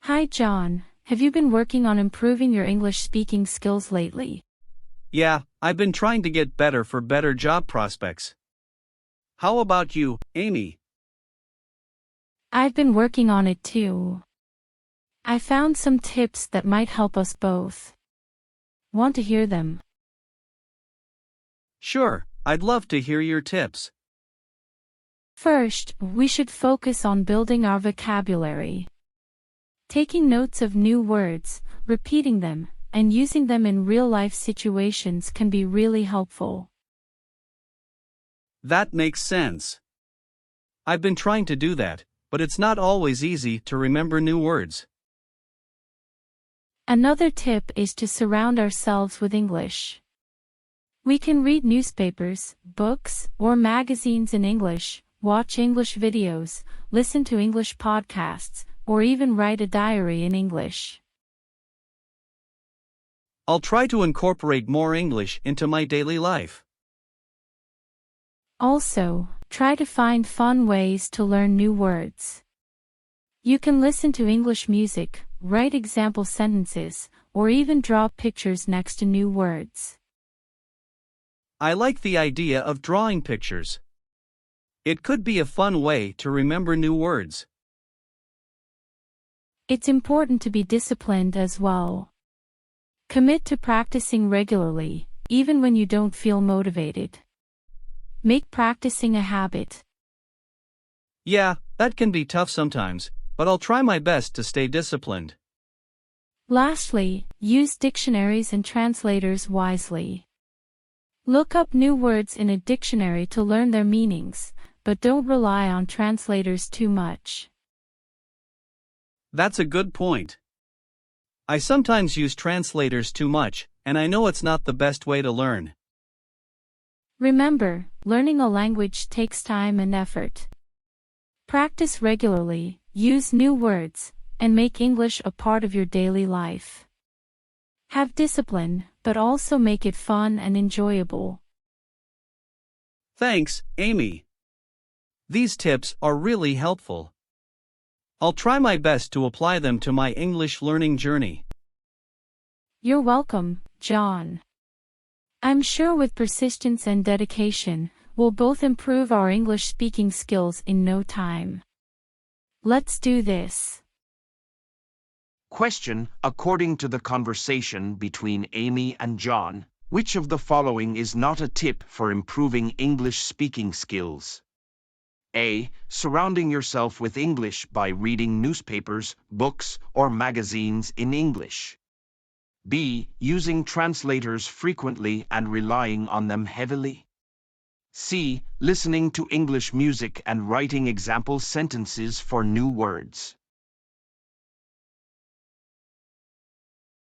Hi John, have you been working on improving your English speaking skills lately? Yeah, I've been trying to get better for better job prospects. How about you, Amy? I've been working on it too. I found some tips that might help us both. Want to hear them? Sure, I'd love to hear your tips. First, we should focus on building our vocabulary. Taking notes of new words, repeating them, and using them in real-life situations can be really helpful. That makes sense. I've been trying to do that, but it's not always easy to remember new words. Another tip is to surround ourselves with English. We can read newspapers, books, or magazines in English, watch English videos, listen to English podcasts, or even write a diary in English. I'll try to incorporate more English into my daily life. Also, try to find fun ways to learn new words. You can listen to English music, write example sentences, or even draw pictures next to new words. I like the idea of drawing pictures. It could be a fun way to remember new words. It's important to be disciplined as well. Commit to practicing regularly, even when you don't feel motivated. Make practicing a habit. Yeah, that can be tough sometimes, but I'll try my best to stay disciplined. Lastly, use dictionaries and translators wisely. Look up new words in a dictionary to learn their meanings, but don't rely on translators too much. That's a good point. I sometimes use translators too much, and I know it's not the best way to learn. Remember, learning a language takes time and effort. Practice regularly, use new words, and make English a part of your daily life. Have discipline, but also make it fun and enjoyable. Thanks, Amy. These tips are really helpful. I'll try my best to apply them to my English learning journey. You're welcome, John. I'm sure with persistence and dedication, we'll both improve our English speaking skills in no time. Let's do this. Question: according to the conversation between Amy and John, which of the following is not a tip for improving English speaking skills? A. Surrounding yourself with English by reading newspapers, books, or magazines in English. B. Using translators frequently and relying on them heavily. C. Listening to English music and writing example sentences for new words.